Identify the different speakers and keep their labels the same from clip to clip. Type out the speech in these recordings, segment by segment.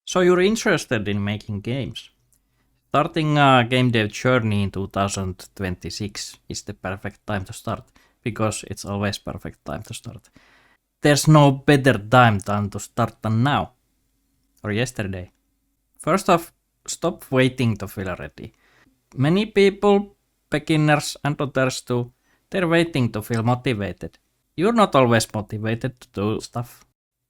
Speaker 1: So you're interested in making games. Starting a game dev journey in 2026 is the perfect time to start, because it's always perfect time to start. There's no better time than to start than now, or yesterday. First off, stop waiting to feel ready. Many people, beginners and others too, they're waiting to feel motivated. You're not always motivated to do stuff.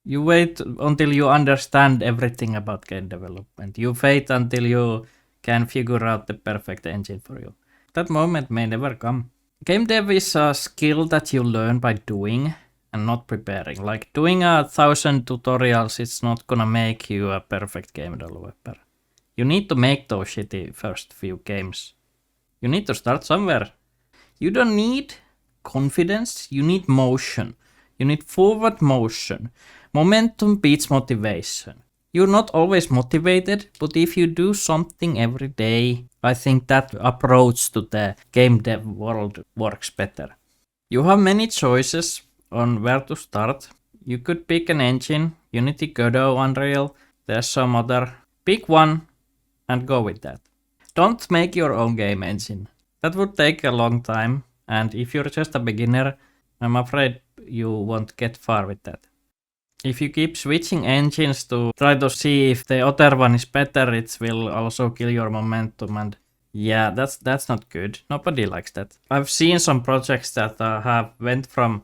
Speaker 1: You wait until you understand everything about game development. You wait until you can figure out the perfect engine for you. That moment may never come. Game dev is a skill that you learn by doing and not preparing. Like doing 1,000 tutorials, it's not gonna make you a perfect game developer. You need to make those shitty first few games. You need to start somewhere. You don't need confidence, you need motion. You need forward motion. Momentum beats motivation. You're not always motivated, but if you do something every day, I think that approach to the game dev world works better. You have many choices on where to start. You could pick an engine, Unity, Godot, Unreal, there's some other. Pick one and go with that. Don't make your own game engine. That would take a long time, and if you're just a beginner, I'm afraid you won't get far with that. If you keep switching engines to try to see if the other one is better, it will also kill your momentum, and yeah, that's not good. Nobody likes that. I've seen some projects that have went from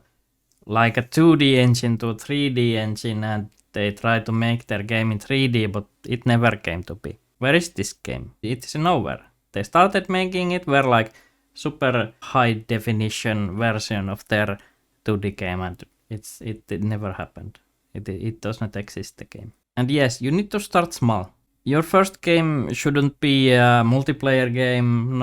Speaker 1: like a 2D engine to a 3D engine, and they try to make their game in 3D, but it never came to be. Where is this game? It is nowhere. They started making it were like super high definition version of their 2D game, and it never happened. It does not exist, the game. And yes, you need to start small. Your first game shouldn't be a multiplayer game,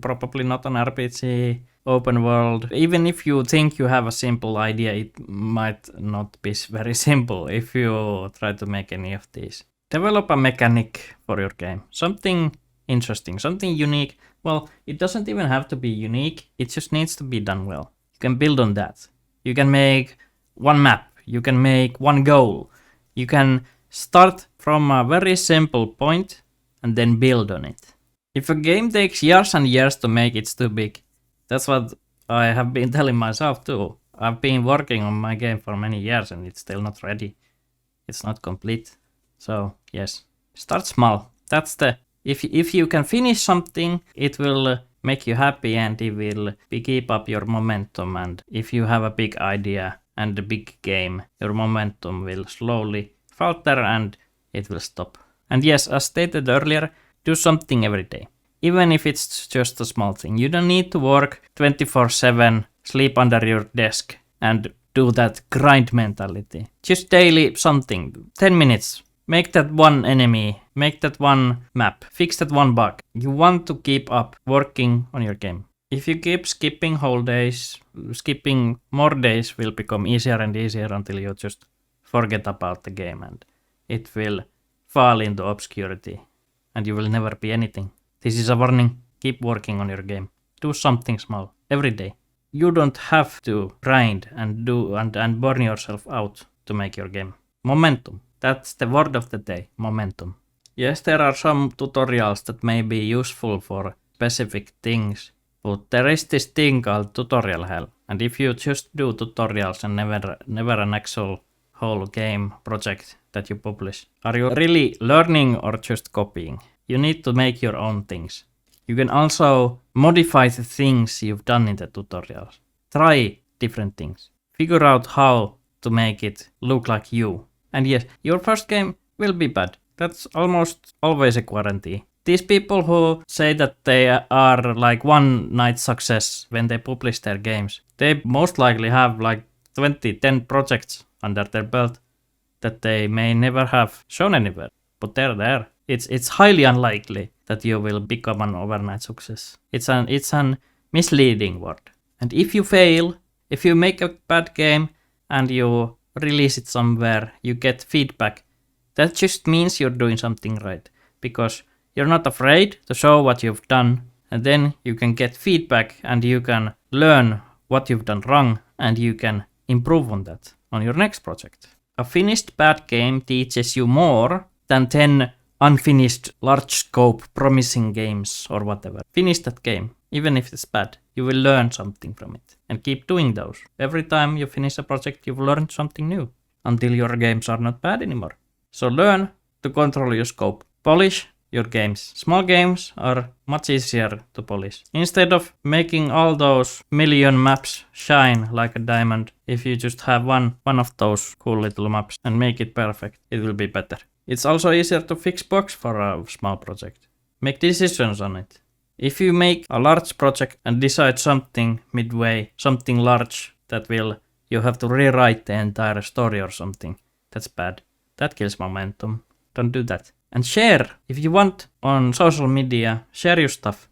Speaker 1: probably not an RPG, open world. Even if you think you have a simple idea, it might not be very simple if you try to make any of these. Develop a mechanic for your game. Something interesting, something unique. Well, it doesn't even have to be unique, it just needs to be done well. You can build on that. You can make one map. You can make one goal. You can start from a very simple point and then build on it. If a game takes years and years to make, it's too big. That's what I have been telling myself too. I've been working on my game for many years and it's still not ready. It's not complete. So yes, start small. That's if you can finish something, it will make you happy and it will keep up your momentum. And if you have a big idea and a big game, your momentum will slowly falter and it will stop. And yes, as stated earlier, do something every day. Even if it's just a small thing. You don't need to work 24/7, sleep under your desk and do that grind mentality. Just daily something, 10 minutes. Make that one enemy, make that one map, fix that one bug. You want to keep up working on your game. If you keep skipping whole days, skipping more days will become easier and easier until you just forget about the game and it will fall into obscurity and you will never be anything. This is a warning. Keep working on your game. Do something small every day. You don't have to grind and do and burn yourself out to make your game. Momentum. That's the word of the day. Momentum. Yes, there are some tutorials that may be useful for specific things. But there is this thing called tutorial hell, and if you just do tutorials and never an actual whole game project that you publish, are you really learning or just copying? You need to make your own things. You can also modify the things you've done in the tutorials. Try different things. Figure out how to make it look like you. And yes, your first game will be bad. That's almost always a guarantee. These people who say that they are like one night success when they publish their games, they most likely have like 10 projects under their belt that they may never have shown anywhere, but they're there. It's highly unlikely that you will become an overnight success. It's an misleading word. And if you fail, if you make a bad game and you release it somewhere, you get feedback, that just means you're doing something right, because you're not afraid to show what you've done, and then you can get feedback and you can learn what you've done wrong and you can improve on that on your next project. A finished bad game teaches you more than 10 unfinished, large scope, promising games or whatever. Finish that game, even if it's bad. You will learn something from it and keep doing those. Every time you finish a project, you've learned something new until your games are not bad anymore. So learn to control your scope. Polish your games. Small games are much easier to polish. Instead of making all those million maps shine like a diamond, if you just have one of those cool little maps and make it perfect, it will be better. It's also easier to fix bugs for a small project. Make decisions on it. If you make a large project and decide something midway, something large that you have to rewrite the entire story or something, that's bad. That kills momentum. Don't do that. And share, if you want, on social media, share your stuff.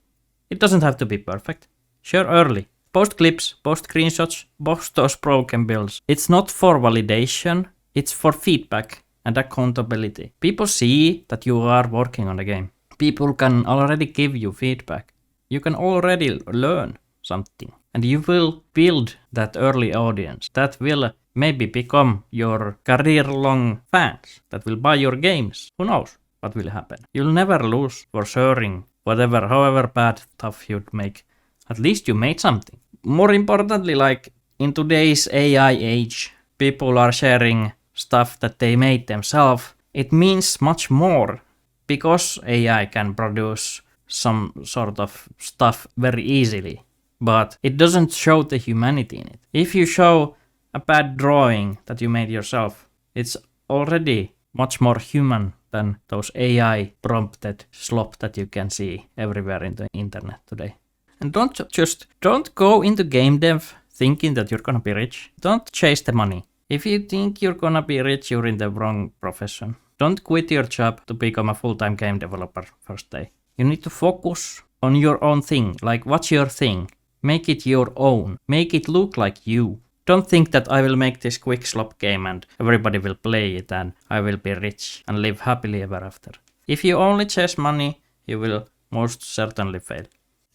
Speaker 1: It doesn't have to be perfect. Share early. Post clips, post screenshots, post those broken builds. It's not for validation, it's for feedback and accountability. People see that you are working on the game. People can already give you feedback. You can already learn something. And you will build that early audience that will maybe become your career-long fans that will buy your games. Who knows what will happen? You'll never lose for sharing whatever, however bad stuff you'd make. At least you made something. More importantly, like in today's AI age, people are sharing stuff that they made themselves. It means much more because AI can produce some sort of stuff very easily. But it doesn't show the humanity in it. If you show a bad drawing that you made yourself, it's already much more human than those AI prompted slop that you can see everywhere in the internet today. And don't go into game dev thinking that you're gonna be rich. Don't chase the money. If you think you're gonna be rich, you're in the wrong profession. Don't quit your job to become a full-time game developer first day. You need to focus on your own thing. Like, what's your thing? Make it your own. Make it look like you. Don't think that I will make this quick slop game and everybody will play it and I will be rich and live happily ever after. If you only chase money, you will most certainly fail.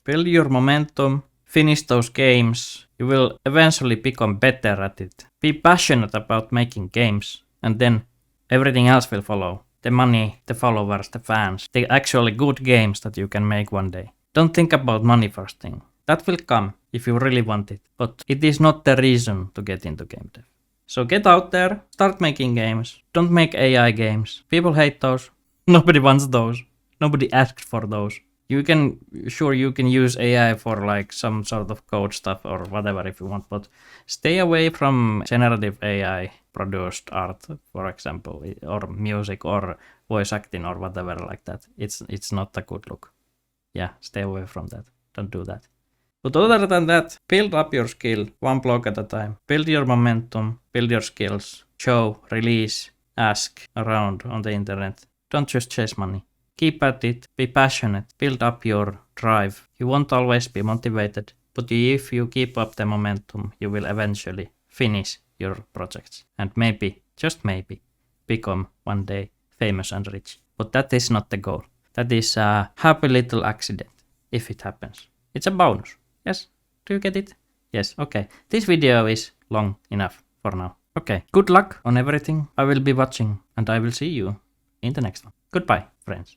Speaker 1: Build your momentum, finish those games. You will eventually become better at it. Be passionate about making games and then everything else will follow. The money, the followers, the fans, the actually good games that you can make one day. Don't think about money first thing. That will come if you really want it, but it is not the reason to get into game dev. So get out there, start making games. Don't make AI games. People hate those. Nobody wants those. Nobody asked for those. You can use AI for like some sort of code stuff or whatever if you want, but stay away from generative AI produced art, for example, or music or voice acting or whatever like that. It's not a good look. Yeah, stay away from that. Don't do that. But other than that, build up your skill one block at a time. Build your momentum, build your skills, show, release, ask around on the internet. Don't just chase money. Keep at it, be passionate, build up your drive. You won't always be motivated, but if you keep up the momentum, you will eventually finish your projects. And maybe, just maybe, become one day famous and rich. But that is not the goal. That is a happy little accident, if it happens. It's a bonus. Yes? Do you get it? Yes, okay. This video is long enough for now. Okay, good luck on everything. I will be watching and I will see you in the next one. Goodbye, friends.